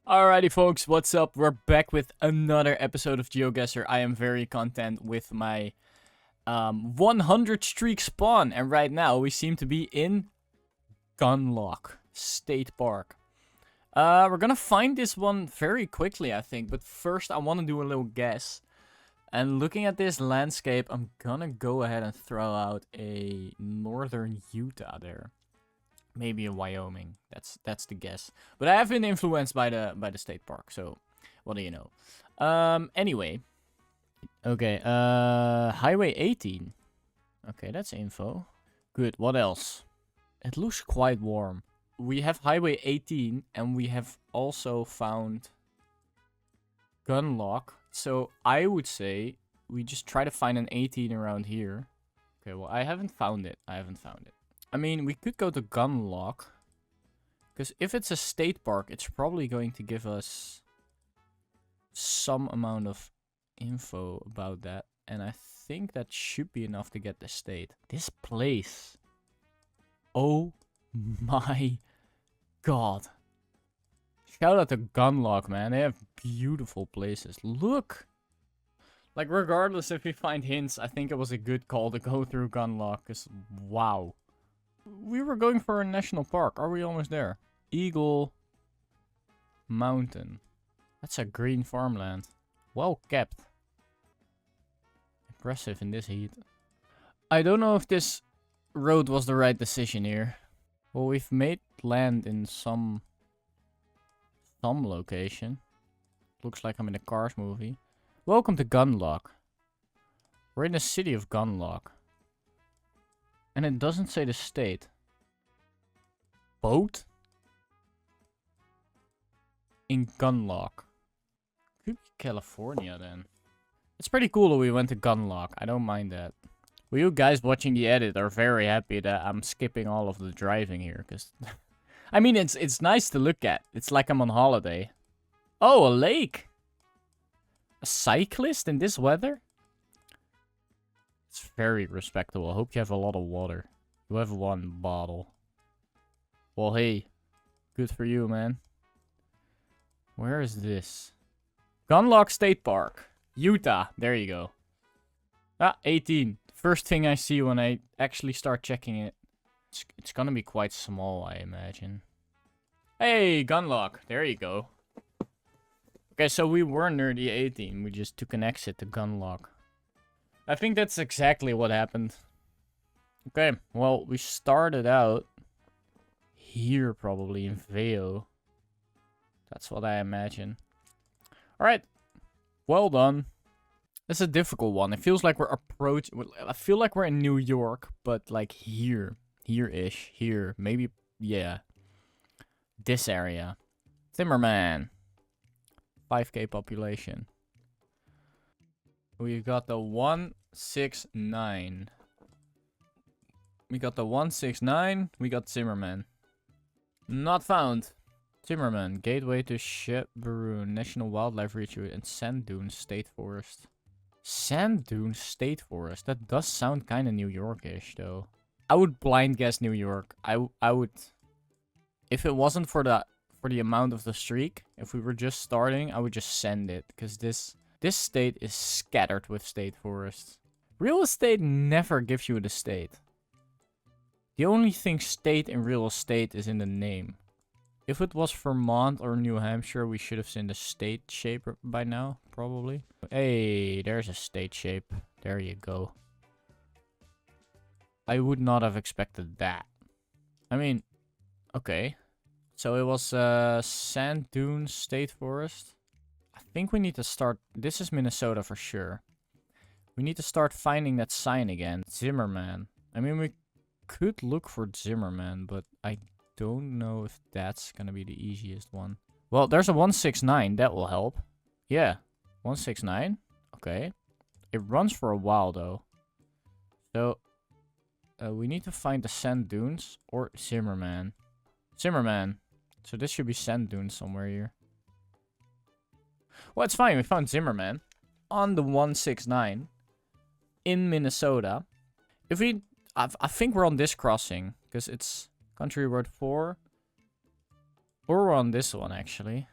Alrighty folks, what's up? We're back with another episode of GeoGuessr. I am very content with my 100 streak spawn, and right now we seem to be in Gunlock State Park. We're gonna find this one very quickly, I think, but first I want to do a little guess. And looking at this landscape, I'm gonna go ahead and throw out a northern Utah there. Maybe in Wyoming. That's the guess. But I have been influenced by the state park, so what do you know? Anyway. Okay, Highway 18. Okay, that's info. Good, what else? It looks quite warm. We have Highway 18 and we have also found Gunlock. So I would say we just try to find an 18 around here. Okay, well I haven't found it. I mean, we could go to Gunlock. Because if it's a state park, it's probably going to give us some amount of info about that. And I think that should be enough to get the state. This place. Oh my god. Shout out to Gunlock, man. They have beautiful places. Look. Like, regardless if we find hints, I think it was a good call to go through Gunlock. Because, wow. We were going for a national park. Are we almost there? Eagle Mountain. That's a green farmland. Well kept. Impressive in this heat. I don't know if this road was the right decision here. Well, we've made land in some location. Looks like I'm in a Cars movie. Welcome to Gunlock. We're in the city of Gunlock. And it doesn't say the state. Boat? In Gunlock. Could be California then. It's pretty cool that we went to Gunlock. I don't mind that. Well, you guys watching the edit are very happy that I'm skipping all of the driving here. Cause I mean, it's nice to look at. It's like I'm on holiday. Oh, a lake. A cyclist in this weather? It's very respectable. I hope you have a lot of water. You have one bottle. Well, hey. Good for you, man. Where is this? Gunlock State Park. Utah. There you go. Ah, 18. First thing I see when I actually start checking it. It's gonna be quite small, I imagine. Hey, Gunlock. There you go. Okay, so we were near the 18. We just took an exit to Gunlock. I think that's exactly what happened. Okay, well, we started out here probably in Veo. That's what I imagine. Alright, well done. It's a difficult one. It feels like we're I feel like we're in New York, but like here. Here-ish. Here. Maybe, yeah. This area. Zimmerman. 5k population. We got the 169. We got the 169. We got Zimmerman. Not found. Zimmerman. Gateway to Chebaroon National Wildlife Refuge and Sand Dunes State Forest. Sand Dunes State Forest. That does sound kind of New York-ish, though. I would blind guess New York. I would... If it wasn't for the amount of the streak, if we were just starting, I would just send it. Because this state is scattered with state forests. Real estate never gives you the state. The only thing state in real estate is in the name. If it was Vermont or New Hampshire, we should have seen the state shape by now, probably. Hey, there's a state shape. There you go. I would not have expected that. I mean, okay. So it was Sand Dunes State Forest. I think we need to start... This is Minnesota for sure. We need to start finding that sign again. Zimmerman. I mean, we could look for Zimmerman, but I don't know if that's gonna be the easiest one. Well, there's a 169. That will help. Yeah. 169. Okay. It runs for a while, though. So, we need to find the Sand Dunes or Zimmerman. Zimmerman. So this should be Sand Dunes somewhere here. Well, it's fine. We found Zimmerman on the 169 in Minnesota. If we... I think we're on this crossing because it's Country Road 4. Or we're on this one, actually.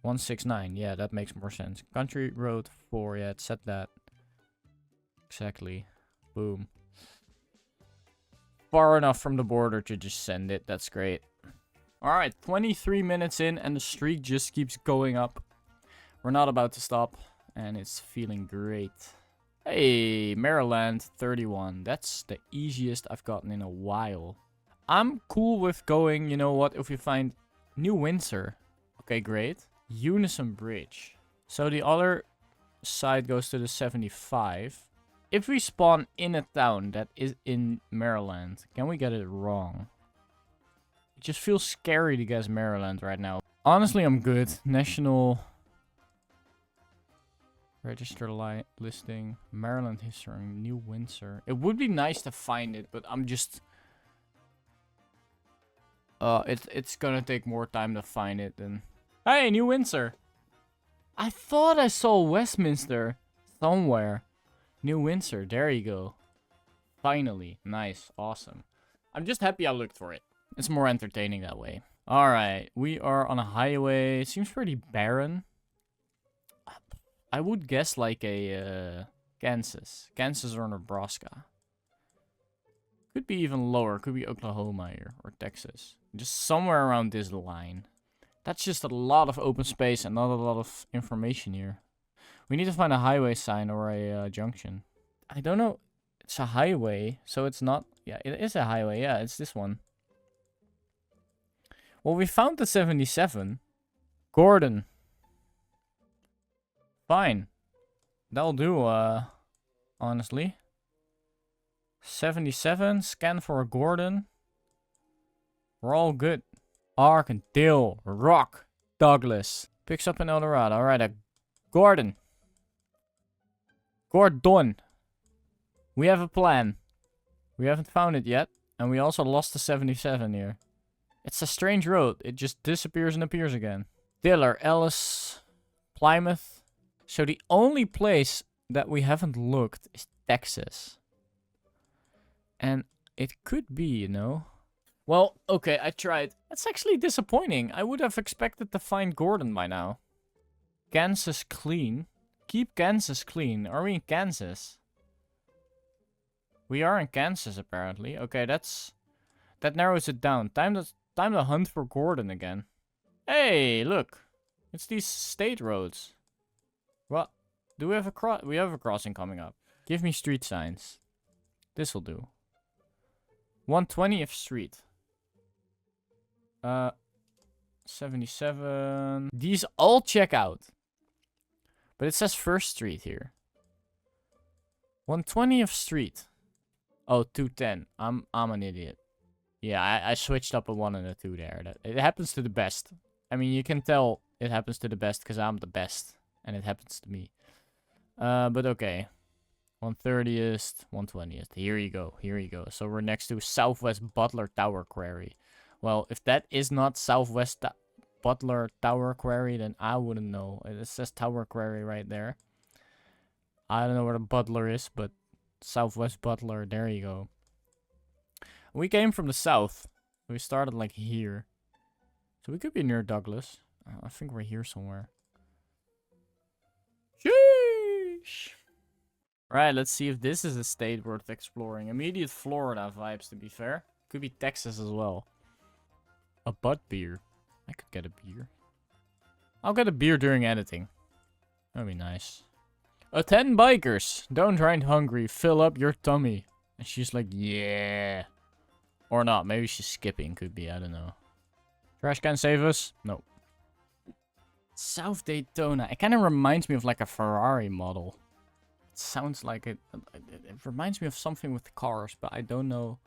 169. Yeah, that makes more sense. Country road 4. Yeah, it said that. Exactly. Boom. Far enough from the border to just send it. That's great. Alright, 23 minutes in and the streak just keeps going up. We're not about to stop. And it's feeling great. Hey, Maryland 31. That's the easiest I've gotten in a while. I'm cool with going, you know what, if we find New Windsor. Okay, great. Unison Bridge. So the other side goes to the 75. If we spawn in a town that is in Maryland, can we get it wrong? It just feels scary to guess Maryland right now. Honestly, I'm good. National Register listing. Maryland history. New Windsor. It would be nice to find it, but I'm just... it's gonna take more time to find it than... Hey, New Windsor! I thought I saw Westminster somewhere. New Windsor, there you go. Finally. Nice. Awesome. I'm just happy I looked for it. It's more entertaining that way. Alright, we are on a highway. It seems pretty barren. I would guess like a Kansas. Kansas or Nebraska. Could be even lower. Could be Oklahoma here. Or Texas. Just somewhere around this line. That's just a lot of open space and not a lot of information here. We need to find a highway sign or a junction. I don't know. It's a highway, so it's not... Yeah, it is a highway. Yeah, it's this one. Well, we found the 77. Gordon. Fine. That'll do, honestly. 77. Scan for a Gordon. We're all good. Arkansas. Rock. Douglas. Picks up in El Dorado. Alright, a Gordon. Gordon. We have a plan. We haven't found it yet. And we also lost the 77 here. It's a strange road. It just disappears and appears again. Diller, Ellis, Plymouth. So the only place that we haven't looked is Texas. And it could be, you know. Well, okay, I tried. That's actually disappointing. I would have expected to find Gordon by now. Kansas clean. Keep Kansas clean. Are we in Kansas? We are in Kansas, apparently. Okay, that narrows it down. Time to hunt for Gordon again. Hey, look. It's these state roads. What? Do we have a we have a crossing coming up. Give me street signs. This'll do. 120th Street. 77. These all check out. But it says 1st Street here. 120th Street. Oh, 210. I'm an idiot. Yeah, I switched up a 1 and a 2 there. It happens to the best. I mean, you can tell it happens to the best because I'm the best. And it happens to me. But okay. 130th, 120th. Here you go. Here you go. So we're next to Southwest Butler Tower Quarry. Well, if that is not Southwest Butler Tower Quarry, then I wouldn't know. It says Tower Quarry right there. I don't know where the Butler is, but Southwest Butler, there you go. We came from the south. We started like here. So we could be near Douglas. I think we're here somewhere. Sheesh. Right, let's see if this is a state worth exploring. Immediate Florida vibes, to be fair. Could be Texas as well. A butt beer. I could get a beer. I'll get a beer during editing. That'd be nice. Attend bikers. Don't ride hungry. Fill up your tummy. And she's like, yeah. Or not. Maybe she's skipping. Could be. I don't know. Trash can save us? No. South Daytona. It kind of reminds me of like a Ferrari model. It sounds like it. It reminds me of something with cars, but I don't know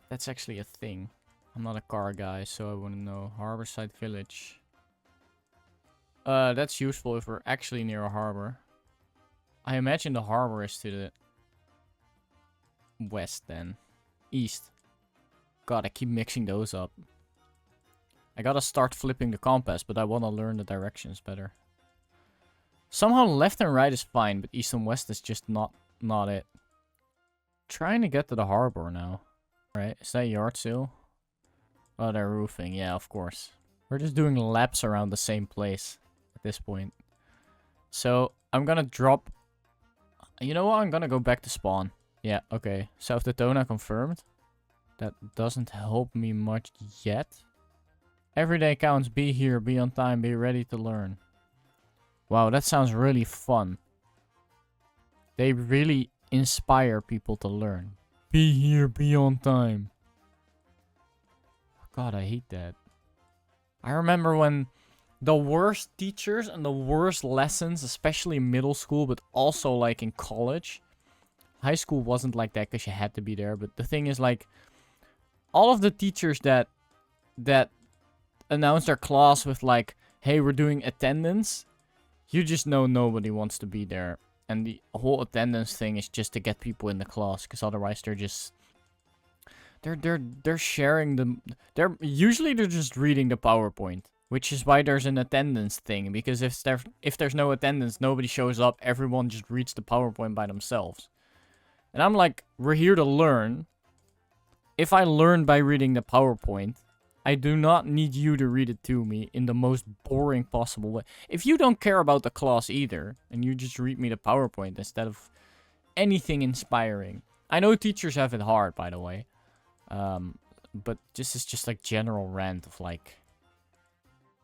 if that's actually a thing. I'm not a car guy, so I wouldn't know. Harborside Village. That's useful if we're actually near a harbor. I imagine the harbor is to the west then. East. God, I keep mixing those up. I gotta start flipping the compass, but I wanna learn the directions better. Somehow left and right is fine, but east and west is just not it. Trying to get to the harbor now. Right, is that yard sale? Oh, they're roofing. Yeah, of course. We're just doing laps around the same place at this point. So, I'm gonna drop... You know what? I'm gonna go back to spawn. Yeah, okay. South Daytona confirmed. That doesn't help me much yet. Every day counts. Be here, be on time, be ready to learn. Wow, that sounds really fun. They really inspire people to learn. Be here, be on time. God, I hate that. I remember when the worst teachers and the worst lessons, especially in middle school, but also like in college. High school wasn't like that because you had to be there. But the thing is, like, all of the teachers that announce their class with like, hey, we're doing attendance, you just know nobody wants to be there. And the whole attendance thing is just to get people in the class, because otherwise they're just... They're sharing them. Usually they're just reading the PowerPoint, which is why there's an attendance thing. Because if there's no attendance, nobody shows up. Everyone just reads the PowerPoint by themselves. And I'm like, we're here to learn. If I learn by reading the PowerPoint, I do not need you to read it to me in the most boring possible way. If you don't care about the class either, and you just read me the PowerPoint instead of anything inspiring. I know teachers have it hard, by the way. But this is just like general rant of like,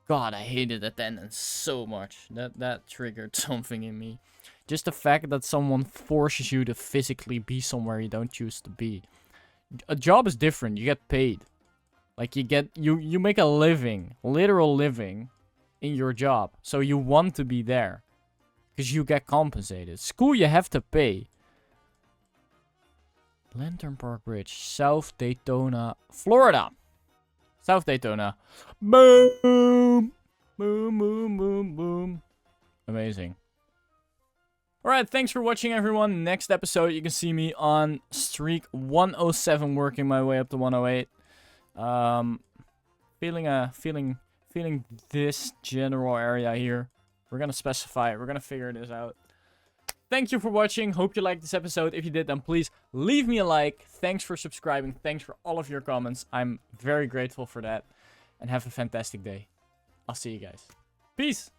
God, I hated attendance so much. That triggered something in me. Just the fact that someone forces you to physically be somewhere you don't choose to be. A job is different. You get paid. Like you make a living, literal living in your job. So you want to be there because you get compensated. School you have to pay. Lantern Park Bridge, South Daytona, Florida. South Daytona. Boom! Boom, boom, boom, boom. Amazing. Alright, thanks for watching, everyone. Next episode, you can see me on streak 107, working my way up to 108. Feeling this general area here. We're gonna specify it. We're gonna figure this out. Thank you for watching. Hope you liked this episode. If you did, then please leave me a like. Thanks for subscribing. Thanks for all of your comments. I'm very grateful for that. And have a fantastic day. I'll see you guys. Peace.